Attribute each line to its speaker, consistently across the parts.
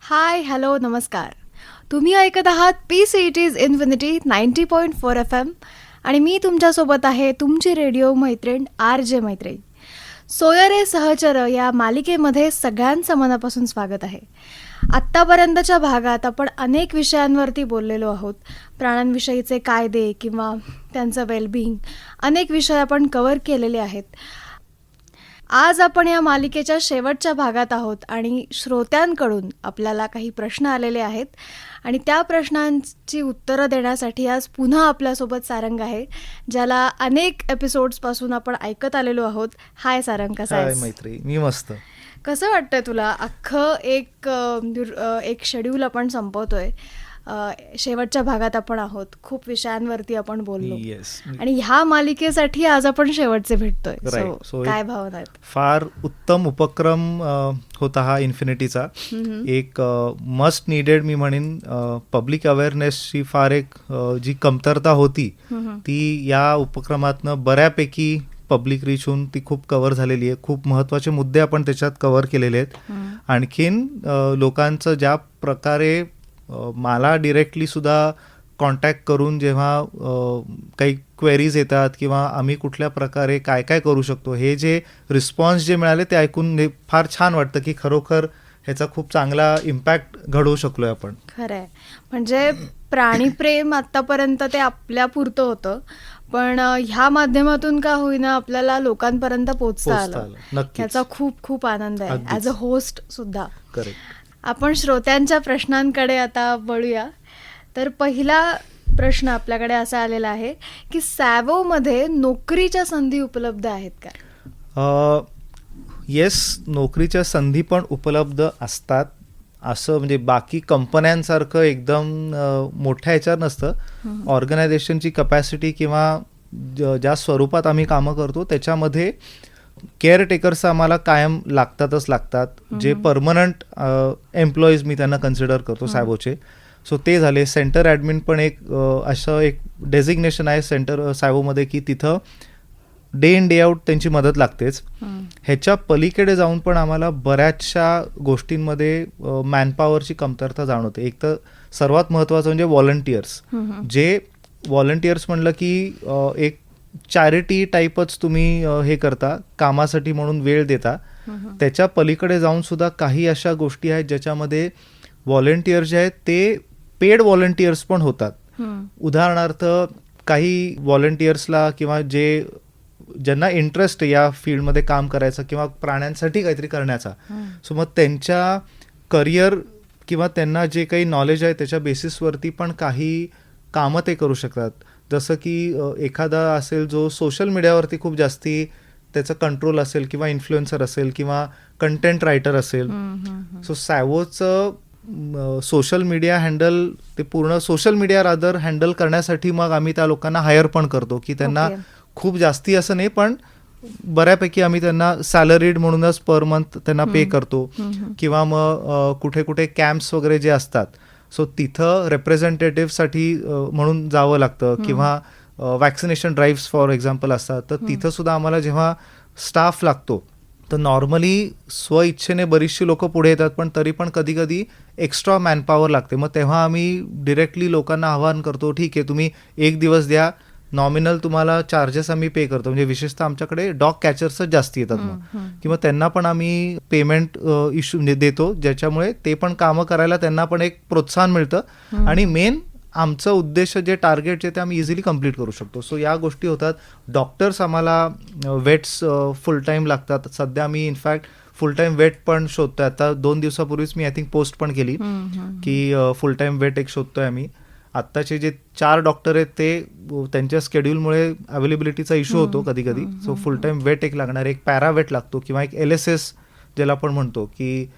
Speaker 1: हाय, hello, नमस्कार. तुम्ही ऐकत आहात PCET's इन्फिनिटी 90.4 FM आणि मी तुमच्यासोबत आहे तुमची रेडिओ मैत्रीण RJ मैत्री. सोयरे सहचर या मालिकेमध्ये सगळ्यांचं मनापासून स्वागत आहे. आत्तापर्यंतच्या भागात आपण अनेक विषयांवरती बोललेलो आहोत. प्राण्यांविषयीचे कायदे किंवा त्यांचं वेलबिंग, अनेक विषय आपण कव्हर केलेले आहेत. आज आपण या मालिकेच्या शेवटच्या भागात आहोत आणि श्रोत्यांकडून आपल्याला काही प्रश्न आलेले आहेत आणि त्या प्रश्नांची उत्तरं देण्यासाठी आज पुन्हा आपल्यासोबत सारंग आहे, ज्याला अनेक एपिसोड्सपासून आपण ऐकत आलेलो आहोत. हाय सारंग, कसा आहेस?
Speaker 2: मैत्री, मी मस्त.
Speaker 1: कसं वाटतंय तुला? अख्खं एक शेड्यूल आपण संपवतोय. शेवटच्या भागात आपण आहोत. खूप विषयांवरती आपण बोललो आणि ह्या मालिकेसाठी आज आपण शेवटचे भेटतोय. काय भावना आहेत?
Speaker 2: फार उत्तम उपक्रम होता हा इन्फिनिटीचा. एक मस्ट नीडेड मी म्हणेन पब्लिक अवेअरनेसची फार एक जी कमतरता होती ती या उपक्रमातनं बऱ्यापैकी पब्लिक रीच होऊन ती खूप कव्हर झालेली आहे. खूप महत्त्वाचे मुद्दे आपण त्याच्यात कव्हर केलेले आहेत. आणखीन लोकांचं ज्या प्रकारे मला डिरेक्टली सुद्धा कॉन्टॅक्ट करून जेव्हा काही क्वेरीज येतात किंवा आम्ही कुठल्या प्रकारे काय काय करू शकतो, हे जे रिस्पॉन्स जे मिळाले ते ऐकून फार छान वाटतं की खरोखर ह्याचा खूप चांगला इम्पॅक्ट घडवू शकलोय आपण.
Speaker 1: खरंय, म्हणजे प्राणीप्रेम आतापर्यंत ते आपल्यापुरतं होतं, पण ह्या माध्यमातून का होईना आपल्याला लोकांपर्यंत पोहोचता आलं. ह्याचा खूप खूप आनंद आहे ॲज अ होस्ट सुद्धा.
Speaker 2: करेक्ट.
Speaker 1: आपण श्रोत्यांच्या प्रश्नांकडे आता वळूया. तर पहिला प्रश्न आपल्याकडे असा आलेला आहे की सॅवोमध्ये नोकरीच्या संधी उपलब्ध आहेत का?
Speaker 2: येस, नोकरीच्या संधी पण उपलब्ध असतात. असं म्हणजे बाकी कंपन्यांसारखं एकदम मोठ्या ह्याच्यावर नसतं. ऑर्गनायझेशनची कपॅसिटी किंवा ज्या स्वरूपात आम्ही कामं करतो त्याच्यामध्ये केअरटेकर्स आम्हाला कायम लागतात. जे परमनंट एम्प्लॉईज मी त्यांना कन्सिडर करतो सॅवोचे. सो ते झाले. सेंटर ॲडमिन पण एक असं एक डेझिग्नेशन आहे सेंटर सॅवोमध्ये की तिथं डे इन डे आउट त्यांची मदत लागतेच. ह्याच्या पलीकडे जाऊन पण आम्हाला बऱ्याचशा गोष्टींमध्ये मॅनपॉवरची कमतरता जाणवते. एक तर सर्वात महत्त्वाचं म्हणजे व्हॉलंटियर्स. जे व्हॉलंटियर्स म्हणलं की एक चॅरिटी टाईपच तुम्ही हे करता, कामासाठी म्हणून वेळ देता. त्याच्या पलीकडे जाऊन सुद्धा काही अशा गोष्टी आहेत ज्याच्यामध्ये व्हॉलंटियर्स जे आहेत ते पेड व्हॉलंटियर्स पण होतात. उदाहरणार्थ काही व्हॉलंटियर्सला किंवा ज्यांना इंटरेस्ट या फील्डमध्ये काम करायचा किंवा प्राण्यांसाठी काहीतरी करण्याचा, सो मग त्यांच्या करिअर किंवा त्यांना जे काही नॉलेज आहे त्याच्या बेसिसवरती पण काही कामं ते करू शकतात. जसं की एखादा असेल जो सोशल मीडियावरती खूप जास्ती त्याचं कंट्रोल असेल किंवा इन्फ्लुएन्सर असेल किंवा कंटेंट रायटर असेल. सो सॅवोचं सोशल मीडिया हँडल, ते पूर्ण सोशल मीडिया रादर हँडल करण्यासाठी मग आम्ही त्या लोकांना हायर पण करतो की त्यांना खूप जास्ती असं नाही पण बऱ्यापैकी आम्ही त्यांना सॅलरीड म्हणूनच पर मंथ त्यांना पे करतो. किंवा मग कुठे कुठे कॅम्प्स वगैरे जे असतात सो तिथं रेप्रेझेंटेटिव्हसाठी म्हणून जावं लागतं किंवा वॅक्सिनेशन ड्राईव्स फॉर एक्झाम्पल असतात. तर तिथं सुद्धा आम्हाला जेव्हा स्टाफ लागतो तर नॉर्मली स्वइच्छेने बरीचशी लोकं पुढे येतात, पण तरी पण कधी कधी एक्स्ट्रा मॅनपॉवर लागते. मग तेव्हा आम्ही डिरेक्टली लोकांना आवाहन करतो, ठीक आहे तुम्ही एक दिवस द्या, नॉमिनल तुम्हाला चार्जेस आम्ही पे करतो. म्हणजे विशेषतः आमच्याकडे डॉग कॅचर्सच जास्त येतात मग, किंवा त्यांना पण आम्ही पेमेंट इश्यू म्हणजे देतो, ज्याच्यामुळे ते पण कामं करायला त्यांना पण एक प्रोत्साहन मिळतं आणि मेन आमचं उद्देश जे टार्गेट जे ते आम्ही इझिली कम्प्लीट करू शकतो. सो या गोष्टी होतात. डॉक्टर्स आम्हाला वेट्स फुल टाईम लागतात. सध्या मी इनफॅक्ट फुल टाईम वेट पण शोधतोय. आता 2 दिवसापूर्वीच मी आय थिंक पोस्ट पण केली की फुल टाईम वेट एक शोधतोय आम्ही. आत्ताचे जे 4 डॉक्टर आहेत ते त्यांच्या स्केड्यूलमुळे अवेलेबिलिटीचा इश्यू होतो कधी कधी. सो फुल टाईम वेट एक लागणार, एक पॅरा वेट लागतो किंवा एक LSS ज्याला आपण म्हणतो की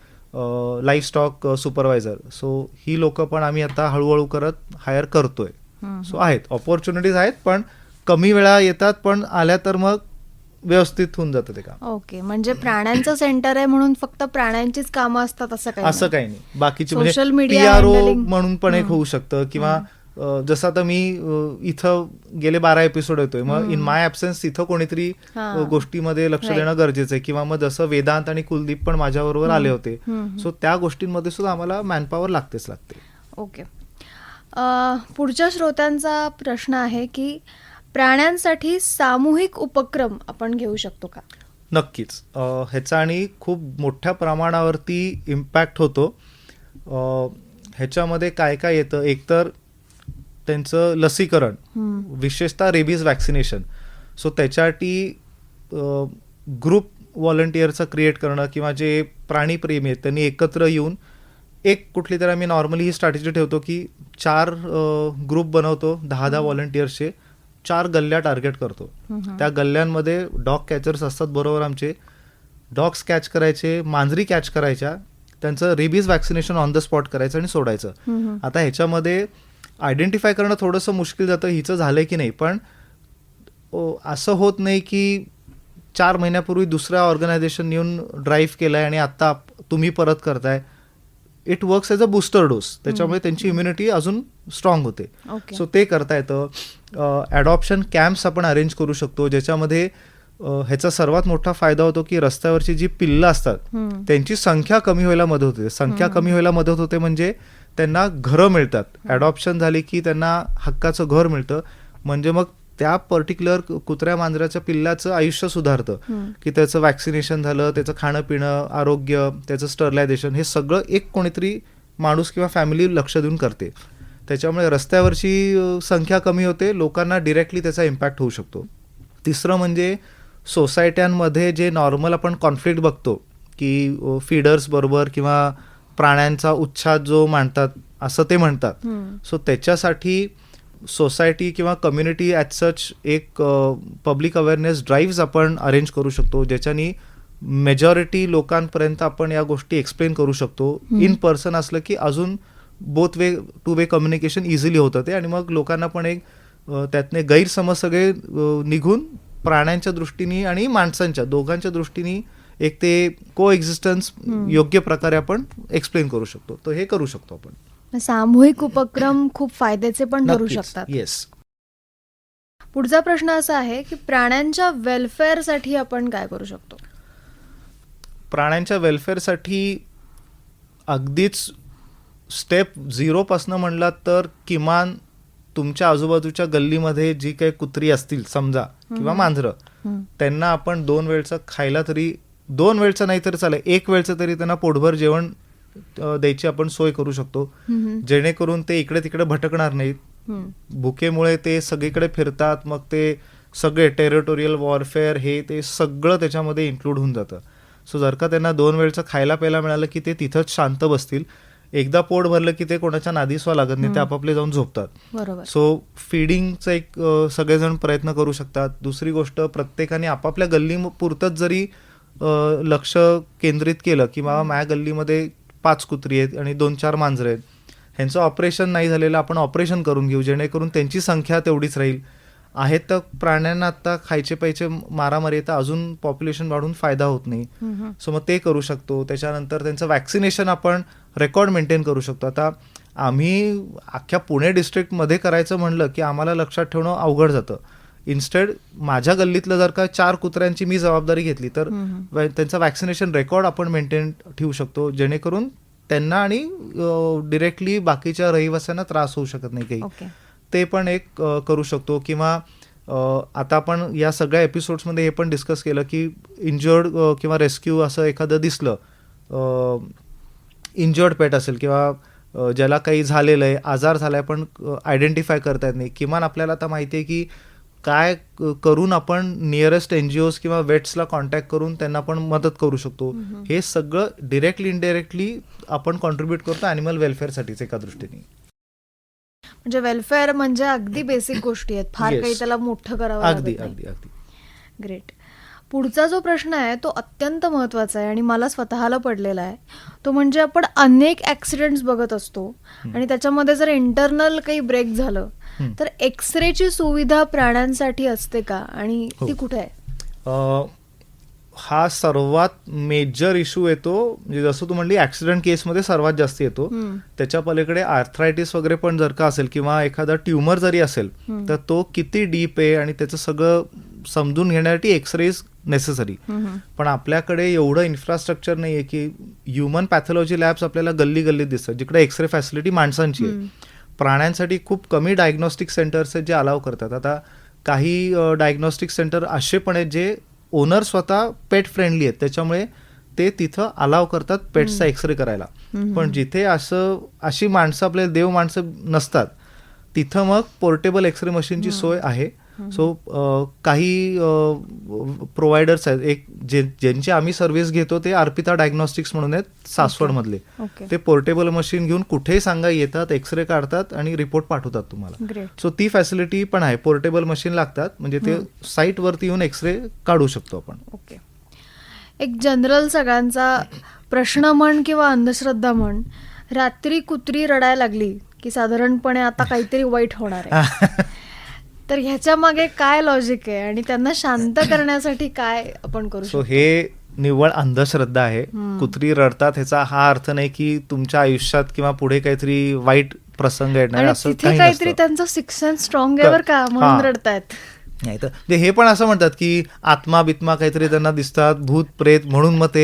Speaker 2: लाईफ स्टॉक सुपरवायझर. सो ही लोकं पण आम्ही आता हळूहळू करत हायर करतोय. सो आहेत ऑपॉर्च्युनिटीज आहेत, पण कमी वेळा येतात, पण आल्या तर मग व्यवस्थित होऊन जातं ते काम.
Speaker 1: ओके, म्हणजे प्राण्यांचं सेंटर आहे म्हणून फक्त प्राण्यांचीच कामं असतात असं काही
Speaker 2: नाही. बाकीची
Speaker 1: सोशल
Speaker 2: म्हणजे
Speaker 1: मीडिया
Speaker 2: PRO म्हणून पण एक होऊ शकतं किंवा जसं आता मी इथं गेले 12 एपिसोड येतोय, मग इन माय ॲब्सेन्स तिथं कोणीतरी गोष्टीमध्ये लक्ष देणं गरजेचं आहे. किंवा मग जसं वेदांत आणि कुलदीप पण माझ्याबरोबर आले होते, सो त्या गोष्टींमध्ये सुद्धा आम्हाला मॅनपॉवर लागतेच लागते.
Speaker 1: ओके. पुढच्या श्रोत्यांचा प्रश्न आहे की प्राण्यांसाठी सामूहिक उपक्रम आपण घेऊ शकतो का?
Speaker 2: नक्कीच. ह्याचा आणि खूप मोठ्या प्रमाणावरती इम्पॅक्ट होतो. ह्याच्यामध्ये काय काय येतं, एकतर त्यांचं लसीकरण, विशेषतः रेबीज वॅक्सिनेशन. सो त्याच्यासाठी ग्रुप व्हॉलंटिअरचं क्रिएट करणं किंवा जे प्राणीप्रेमी आहेत त्यांनी एकत्र येऊन एक कुठली तर आम्ही नॉर्मली ही स्ट्रॅटेजी ठेवतो की 4 ग्रुप बनवतो, 10-10 व्हॉलंटिअर्सचे, 4 गल्ल्या टार्गेट करतो. त्या गल्ल्यांमध्ये डॉग कॅचर्स असतात बरोबर आमचे, डॉग्स कॅच करायचे, मांजरी कॅच करायच्या, त्यांचं rabies vaccination on the spot करायचं आणि सोडायचं. आता ह्याच्यामध्ये आयडेंटिफाय करणं थोडंसं मुश्किल जातं हिचं झालंय की नाही, पण असं होत नाही की 4 महिन्यापूर्वी दुसऱ्या ऑर्गनायझेशन येऊन ड्राईव्ह केलाय आणि आता तुम्ही परत करताय. It works as a booster dose, त्याच्यामुळे त्यांची इम्युनिटी अजून स्ट्रॉंग होते. सो ते करता येतं. ॲडॉप्शन कॅम्प्स आपण अरेंज करू शकतो, ज्याच्यामध्ये ह्याचा सर्वात मोठा फायदा होतो की रस्त्यावरची जी पिल्लं असतात त्यांची संख्या कमी व्हायला मदत होते. संख्या कमी व्हायला मदत होते म्हणजे त्यांना घरं मिळतात. ॲडॉप्शन झाली की त्यांना हक्काचं घर मिळतं, म्हणजे मग त्या पर्टिक्युलर कुत्र्या मांजराच्या पिल्लाचं आयुष्य सुधारतं की त्याचं वॅक्सिनेशन झालं, त्याचं खाणं पिणं, आरोग्य, त्याचं स्टरलायझेशन, हे सगळं एक कोणीतरी माणूस किंवा फॅमिली लक्ष देऊन करते. त्याच्यामुळे रस्त्यावरची संख्या कमी होते, लोकांना डिरेक्टली त्याचा इम्पॅक्ट होऊ शकतो. तिसरं म्हणजे सोसायट्यांमध्ये जे नॉर्मल आपण कॉन्फ्लिक्ट बघतो की फीडर्स बरोबर किंवा प्राण्यांचा उच्छाद जो मांडतात असं ते म्हणतात. सो त्याच्यासाठी सोसायटी किंवा कम्युनिटी ॲज सच एक पब्लिक अवेअरनेस ड्राईव्स आपण अरेंज करू शकतो, ज्याच्यानी मेजॉरिटी लोकांपर्यंत आपण या गोष्टी एक्सप्लेन करू शकतो. इन पर्सन असलं की अजून both way two way communication easily होतं ते, आणि मग लोकांना पण एक त्यातले गैरसमज सगळे निघून प्राण्यांच्या दृष्टीने आणि माणसांच्या दोघांच्या दृष्टीने एक ते को एक्झिस्टन्स योग्य प्रकारे आपण एक्सप्लेन करू शकतो. तर हे करू शकतो आपण.
Speaker 1: सामूहिक उपक्रम खूप फायद्याचे पण ठरू शकतात.
Speaker 2: येस.
Speaker 1: पुढचा प्रश्न असा आहे की प्राण्यांच्या वेलफेअरसाठी आपण काय करू शकतो?
Speaker 2: प्राण्यांच्या वेलफेअरसाठी अगदीच स्टेप 0 पासून म्हणला तर किमान तुमच्या आजूबाजूच्या गल्लीमध्ये जी काही कुत्री असतील समजा किंवा मांजरं, त्यांना आपण 2 वेळचं खायला तरी, 2 वेळचं नाही तरी चालेल, 1 वेळचं तरी त्यांना पोटभर जेवण द्यायची आपण सोय करू शकतो, जेणेकरून ते इकडे तिकडे भटकणार नाहीत. भुकेमुळे ते सगळीकडे फिरतात, मग ते सगळे टेरिटोरियल वॉरफेअर हे ते सगळं त्याच्यामध्ये इन्क्लूड होऊन जातं. सो जर का त्यांना 2 वेळचं खायला प्यायला मिळालं की ते तिथंच शांत बसतील. एकदा पोट भरलं की ते कोणाच्या नादी स्वा लागत नाही, ते आपापले जाऊन झोपतात. सो फिडिंगचा एक सगळेजण प्रयत्न करू शकतात. दुसरी गोष्ट, प्रत्येकाने आपापल्या गल्ली पुरतच जरी लक्ष केंद्रित केलं की बाबा माझ्या गल्लीमध्ये 5 कुत्री आहेत आणि 2-4 मांजरं आहेत, ह्यांचं ऑपरेशन नाही झालेलं, आपण ऑपरेशन करून घेऊ, जेणेकरून त्यांची संख्या तेवढीच राहील. आहेत तर प्राण्यांना आता खायचे प्यायचे मारामारी तर अजून पॉप्युलेशन वाढून फायदा होत नाही. सो मग ते करू शकतो. त्याच्यानंतर त्यांचं वॅक्सिनेशन आपण रेकॉर्ड मेंटेन करू शकतो. आता आम्ही अख्ख्या पुणे डिस्ट्रिक्टमध्ये करायचं म्हणलं की आम्हाला लक्षात ठेवणं अवघड जातं. इन्स्टेड माझ्या गल्लीतलं जर का 4 कुत्र्यांची मी जबाबदारी घेतली तर त्यांचा वॅक्सिनेशन रेकॉर्ड आपण मेंटेन ठेवू शकतो, जेणेकरून त्यांना आणि डिरेक्टली बाकीच्या रहिवाशांना त्रास होऊ शकत नाही काही. ते पण एक करू शकतो. किंवा आता आपण या सगळ्या एपिसोड्समध्ये हे पण डिस्कस केलं की इंजर्ड किंवा रेस्क्यू असं एखादं दिसलं, इंजर्ड पेट असेल किंवा ज्याला काही झालेलं आहे, आजार झाला आहे पण आयडेंटिफाय करता येत नाही, किमान आपल्याला आता माहिती आहे की काय करून आपण नियरेस्ट NGOs किंवा वेट्सला कॉन्टॅक्ट करून त्यांना पण मदत करू शकतो. हे सगळं डिरेक्टली इनडायरेक्टली आपण कॉन्ट्रीब्यूट करतो ॲनिमल वेलफेअरसाठीच एका दृष्टीने.
Speaker 1: म्हणजे वेलफेअर म्हणजे अगदी बेसिक गोष्टी आहेत, फार काही त्याला मोठं करावं लागत नाही.
Speaker 2: अगदी.
Speaker 1: ग्रेट. पुढचा जो प्रश्न आहे तो अत्यंत महत्त्वाचा आहे आणि मला स्वतःला पडलेला आहे. तो म्हणजे आपण अनेक ॲक्सिडेंट्स बघत असतो आणि त्याच्यामध्ये जर इंटरनल काही ब्रेक झालं तर एक्सरेची सुविधा प्राण्यांसाठी असते का आणि ती कुठे आहे?
Speaker 2: हा सर्वात मेजर इश्यू येतो, म्हणजे जसं तू म्हणली ऍक्सिडेंट केसमध्ये सर्वात जास्त येतो. त्याच्या पलीकडे आर्थरायटिस वगैरे पण जर का असेल किंवा एखादा ट्युमर जरी असेल तर तो किती डीप आहे आणि त्याचं सगळं समजून घेण्यासाठी एक्सरेज नेसेसरी. पण आपल्याकडे एवढं इन्फ्रास्ट्रक्चर नाही आहे की ह्युमन पॅथॉलॉजी लॅब्स आपल्याला गल्ली गल्लीत दिसतात जिकडे एक्सरे फॅसिलिटी माणसांची आहे. प्राण्यांसाठी खूप कमी डायग्नोस्टिक सेंटर्स आहेत जे अलाव करतात. आता काही डायग्नोस्टिक सेंटर असे पण आहेत जे ओनर स्वतः पेट फ्रेंडली आहेत, त्याच्यामुळे ते तिथं अलाव करतात पेट्सचा एक्सरे करायला. पण जिथे अशी माणसं आपल्याला देव माणसं नसतात तिथं मग पोर्टेबल एक्सरे मशीनची सोय आहे. सो काही प्रोव्हायडर्स आहेत, एक ज्यांची आम्ही सर्व्हिस घेतो ते अर्पिता डायग्नॉस्टिक्स म्हणून आहेत सासवडमधले. ते पोर्टेबल मशीन घेऊन कुठेही सांगा येतात, एक्सरे काढतात आणि रिपोर्ट पाठवतात तुम्हाला. सो ती फॅसिलिटी पण आहे. पोर्टेबल मशीन लागतात म्हणजे ते साईट वरती येऊन एक्सरे काढू शकतो आपण.
Speaker 1: ओके. एक जनरल सगळ्यांचा प्रश्न म्हण किंवा अंधश्रद्धा म्हण, रात्री कुत्री रडायला लागली की साधारणपणे आता काहीतरी वाईट होणार आहे. तर ह्याच्या मागे काय लॉजिक आहे आणि त्यांना शांत करण्यासाठी काय आपण करू शकतो?
Speaker 2: हे निव्वळ अंधश्रद्धा आहे. कुत्री रडतात ह्याचा हा अर्थ नाही की तुमच्या आयुष्यात किंवा पुढे काहीतरी वाईट प्रसंग येणार असं
Speaker 1: काहीतरी त्यांचं सिक्स सेन्स स्ट्रॉंग आहे बरं का, म्हणून रडतायत.
Speaker 2: नाही तर हे पण असं म्हणतात की आत्मा बित्मा काहीतरी त्यांना दिसतात, भूत प्रेत, म्हणून मग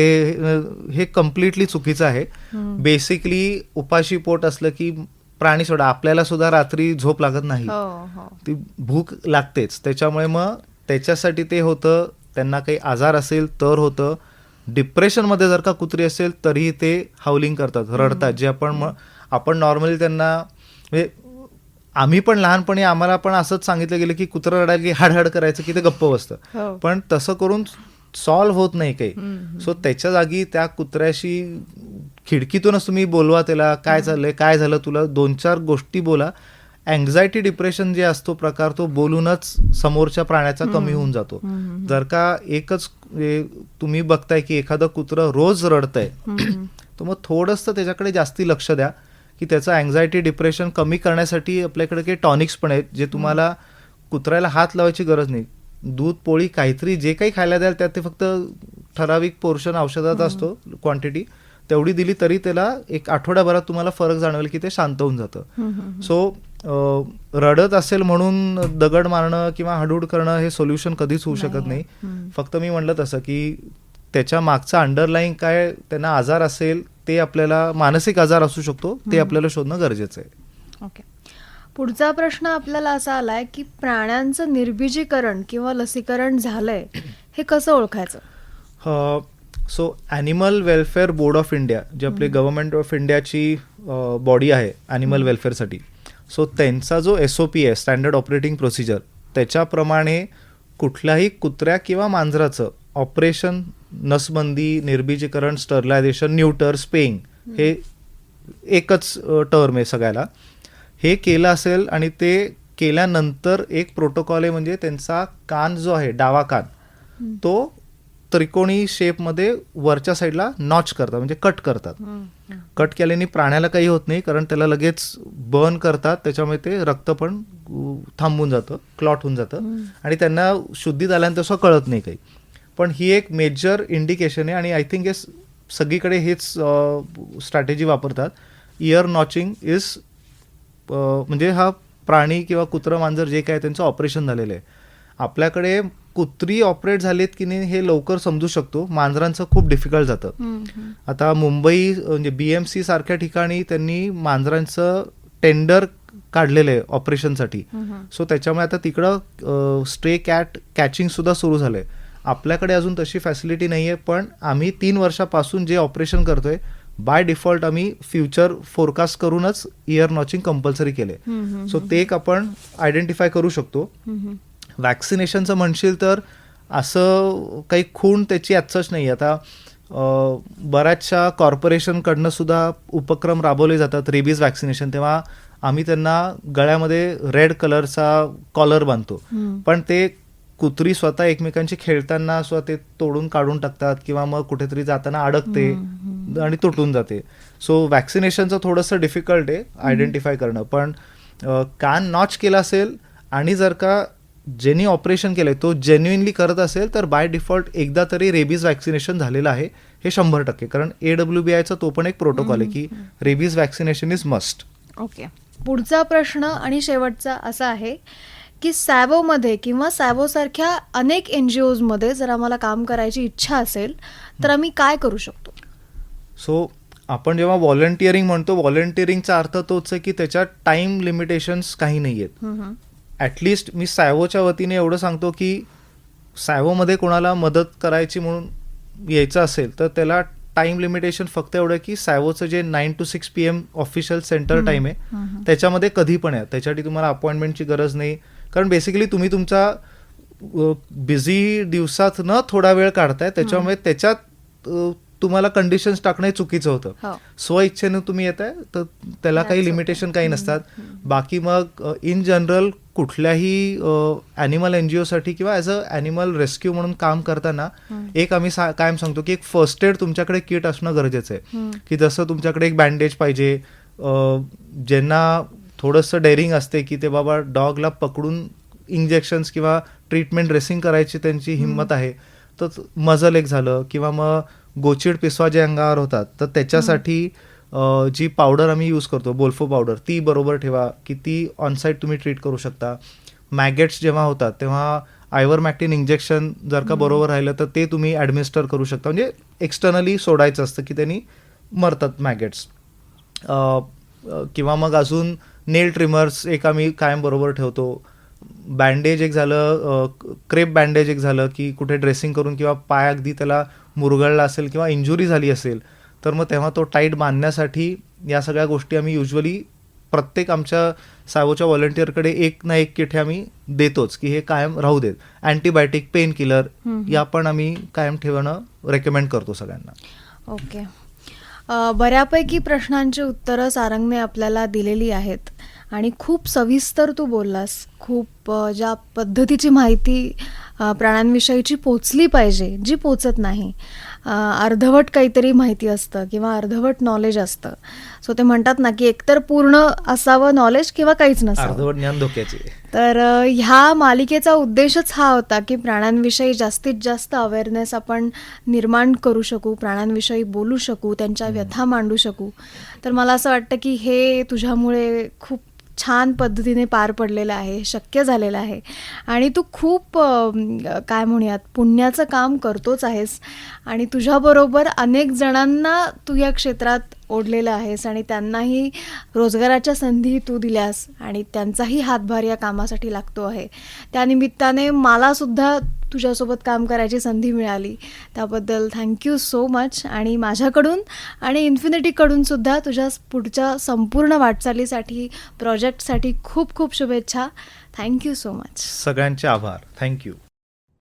Speaker 2: हे कम्प्लिटली चुकीचं आहे. बेसिकली उपाशी पोट असलं की प्राणी सोडा, आपल्याला सुद्धा रात्री झोप लागत नाही, ती भूक लागतेच. त्याच्यामुळे मग त्याच्यासाठी ते होतं. त्यांना काही आजार असेल तर होतं. डिप्रेशनमध्ये जर का कुत्री असेल तरीही ते हाऊलिंग करतात, रडतात. जे आपण नॉर्मली त्यांना, म्हणजे आम्ही पण लहानपणी आम्हाला पण असंच सांगितलं गेलं की कुत्रं रडायला की हाडहाड करायचं की ते गप्प बसतं. पण तसं करून सॉल्व्ह होत नाही काही. सो त्याच्या जागी त्या कुत्र्याशी खिडकीतूनच तुम्ही बोलवा, त्याला काय चाललंय, काय झालं तुला, 2-4 गोष्टी बोला. अँझायटी डिप्रेशन जे असतो प्रकार तो बोलूनच समोरच्या प्राण्याचा कमी होऊन जातो. जर का एकच तुम्ही बघताय की एखादं कुत्रं रोज रडतंय तर मग थोडंसं त्याच्याकडे जास्ती लक्ष द्या की त्याचं अँझायटी डिप्रेशन कमी करण्यासाठी आपल्याकडे काही टॉनिक्स पण आहेत जे तुम्हाला कुत्र्याला हात लावायची गरज नाही. दूध पोळी काहीतरी जे काही खायला द्याल त्यात ते फक्त ठराविक पोर्शन औषधात असतो, क्वांटिटी तेवढी दिली तरी त्याला एक आठवड्याभरात तुम्हाला फरक जाणवेल की ते शांत होऊन जातं. सो रडत असेल म्हणून दगड मारणं किंवा हाडूड करणं हे सोल्युशन कधीच होऊ शकत नाही. फक्त मी म्हणलं तसं की त्याच्या मागचा अंडरलाईंग काय त्यांना आजार असेल, ते आपल्याला मानसिक आजार असू शकतो, ते आपल्याला शोधणं गरजेचं आहे.
Speaker 1: ओके. पुढचा प्रश्न आपल्याला असा आलाय की प्राण्यांचं निर्बीजीकरण किंवा लसीकरण झालंय हे कसं ओळखायचं?
Speaker 2: So animal welfare board of India, जे आपले गव्हर्नमेंट ऑफ इंडियाची बॉडी आहे ॲनिमल वेलफेअरसाठी, सो त्यांचा जो SOP आहे, स्टँडर्ड ऑपरेटिंग प्रोसिजर, त्याच्याप्रमाणे कुठल्याही कुत्र्या किंवा मांजराचं ऑपरेशन, नसबंदी, निर्बीजीकरण, स्टरलायझेशन, न्यूटर, स्पेइंग, हे एकच टर्म आहे सगळ्याला, हे केलं असेल आणि ते केल्यानंतर एक प्रोटोकॉल आहे. म्हणजे त्यांचा कान जो आहे, डावा कान, तो त्रिकोणी शेपमध्ये वरच्या साईडला नॉच करतात, म्हणजे कट करतात. कट केल्याने प्राण्याला काही होत नाही कारण त्याला लगेच बर्न करतात, त्याच्यामुळे ते रक्त पण थांबून जातं, क्लॉट होऊन जातं आणि त्यांना शुद्धीत आल्यानंतर असं कळत नाही काही. पण ही एक मेजर इंडिकेशन आहे आणि आय थिंक हे सगळीकडे हेच स्ट्रॅटेजी वापरतात. इयर नॉचिंग इज, म्हणजे हा प्राणी किंवा कुत्रं मांजर जे काय त्यांचं ऑपरेशन झालेलं आहे. आपल्याकडे कुत्री ऑपरेट झालेत की नाही हे लवकर समजू शकतो, मांजरांचं खूप डिफिकल्ट जातं. आता मुंबई म्हणजे BMC सारख्या ठिकाणी त्यांनी मांजरांचं टेंडर काढलेलं आहे ऑपरेशनसाठी. सो त्याच्यामुळे आता तिकडं स्ट्रे कॅट कॅचिंग सुद्धा सुरू झालंय. आपल्याकडे अजून तशी फॅसिलिटी नाहीये, पण आम्ही 3 वर्षापासून जे ऑपरेशन करतोय बाय डिफॉल्ट आम्ही फ्युचर फोरकास्ट करूनच इयर नॉचिंग कंपल्सरी केले. सो ते एक आपण आयडेंटिफाय करू शकतो. वॅक्सिनेशनचं म्हणशील तर असं काही खूण त्याची ॲज नाही. आता बऱ्याचशा कॉर्पोरेशनकडनं सुद्धा उपक्रम राबवले जातात रेबीज वॅक्सिनेशन, तेव्हा आम्ही त्यांना गळ्यामध्ये रेड कलरचा कॉलर बांधतो. पण ते कुत्री स्वतः एकमेकांशी खेळताना स्वतः ते तोडून काढून टाकतात किंवा मग कुठेतरी जाताना अडकते आणि तुटून जाते. सो वॅक्सिनेशनचं थोडंसं डिफिकल्ट आहे आयडेंटिफाय करणं. पण कान नॉच केला असेल आणि जर का ज्यांनी ऑपरेशन केलंय तो जेन्युइनली करत असेल तर बाय डिफॉल्ट एकदा तरी रेबीज वॅक्सिनेशन झालेलं आहे हे 100%. कारण AWBIचा तो पण एक प्रोटोकॉल आहे की rabies vaccination is must.
Speaker 1: Okay. पुढचा प्रश्न आणि शेवटचा असा आहे की सॅवोमध्ये किंवा सॅवोसारख्या अनेक NGOजमध्ये जर आम्हाला काम करायची इच्छा असेल तर आम्ही काय करू शकतो?
Speaker 2: सो आपण जेव्हा व्हॉलंटिअरिंग म्हणतो, व्हॉलंटिअरिंगचा अर्थ तोच आहे की त्याच्यात टाईम लिमिटेशन्स काही नाही आहेत. ॲटलिस्ट मी सॅवोच्या वतीने एवढं सांगतो की सॅवोमध्ये कोणाला मदत करायची म्हणून यायचं असेल तर त्याला टाईम लिमिटेशन फक्त एवढं की सॅवोचं जे 9 to 6 PM official centre time आहे त्याच्यामध्ये कधी पण आहे. त्याच्यासाठी तुम्हाला अपॉइंटमेंटची गरज नाही. कारण बेसिकली तुम्ही तुमचा बिझी दिवसात न थोडा वेळ काढताय त्याच्यामुळे त्याच्यात तुम्हाला कंडिशन्स टाकणं हे चुकीचं होतं. स्वइच्छेनं तुम्ही येताय तर त्याला काही लिमिटेशन काही नसतात. बाकी मग इन जनरल कुठल्याही ॲनिमल NGOसाठी किंवा ॲज अ ॲनिमल रेस्क्यू म्हणून काम करताना एक आम्ही कायम सांगतो की एक फर्स्ट एड तुमच्याकडे किट असणं गरजेचं आहे. की जसं तुमच्याकडे एक बँडेज पाहिजे. ज्यांना थोडंसं डेअरिंग असते की ते बाबा डॉगला पकडून इंजेक्शन्स किंवा ट्रीटमेंट ड्रेसिंग करायची त्यांची हिंमत आहे तर मजल एक झालं. किंवा मग गोचिड पिसवा जे अंगावर होतात तर त्याच्यासाठी जी पावडर आम्ही यूज करतो बोल्फो पावडर ती बरोबर ठेवा की ती ऑनसाईट तुम्ही ट्रीट करू शकता. मॅगेट्स जेव्हा होतात तेव्हा आयव्हरमॅक्टिन इंजेक्शन जर का बरोबर राहिलं तर ते तुम्ही ॲडमिनिस्टर करू शकता. म्हणजे एक्सटर्नली सोडायचं असतं की त्यांनी मरतात मॅगेट्स. किंवा मग अजून नेल ट्रिमर्स एक आम्ही कायम बरोबर ठेवतो. बँडेज एक झालं, क्रेप बँडेज एक झालं की कुठे ड्रेसिंग करून किंवा पाय अगदी त्याला मुरगळला असेल किंवा इंजुरी झाली असेल तर मग तेव्हा तो टाईट बांधण्यासाठी या सगळ्या गोष्टी आम्ही युजली प्रत्येक आमच्या सॅवोच्या व्हॉलंटिअरकडे एक ना एक किट हे आम्ही देतोच की हे कायम राहू देत. अँटीबायोटिक, पेन किलर या पण आम्ही कायम ठेवणं रेकमेंड करतो सगळ्यांना.
Speaker 1: ओके. बऱ्यापैकी प्रश्नांची उत्तरं सारंगने आपल्याला दिलेली आहेत आणि खूप सविस्तर तू बोललास. खूप ज्या पद्धतीची माहिती प्राण्यांविषयीची पोचली पाहिजे जी पोचत नाही. अर्धवट काहीतरी माहिती असतं किंवा अर्धवट नॉलेज असतं. सो ते म्हणतात ना की एकतर पूर्ण असावं नॉलेज किंवा काहीच नसावं.
Speaker 2: अर्धवट ज्ञान धोक्याचे.
Speaker 1: तर ह्या मालिकेचा उद्देशच हा होता की प्राण्यांविषयी जास्तीत जास्त अवेअरनेस आपण निर्माण करू शकू, प्राण्यांविषयी बोलू शकू, त्यांच्या व्यथा मांडू शकू. तर मला असं वाटतं की हे तुझ्यामुळे खूप छान पद्धतीने पार पडलेलं आहे, शक्य झालेलं आहे. आणि तू खूप काय म्हणूयात पुण्याचं काम करतोच आहेस आणि तुझ्याबरोबर अनेक जणांना तू या क्षेत्रात ओढलेलं आहेस आणि त्यांनाही रोजगाराच्या संधी तू दिल्यास आणि त्यांचाही हातभार या कामासाठी लागतो आहे. त्यानिमित्ताने मलासुद्धा तुझ्यासोबत काम करायची संधी मिळाली. त्याबद्दल थँक्यू सो मच. आणि माझ्याकडून आणि इन्फिनिटीकडून सुद्धा तुझ्या पुढच्या संपूर्ण वाटचालीसाठी, प्रोजेक्टसाठी खूप खूप शुभेच्छा. Thank you so much.
Speaker 2: सगळ्यांचे आभार. थँक्यू.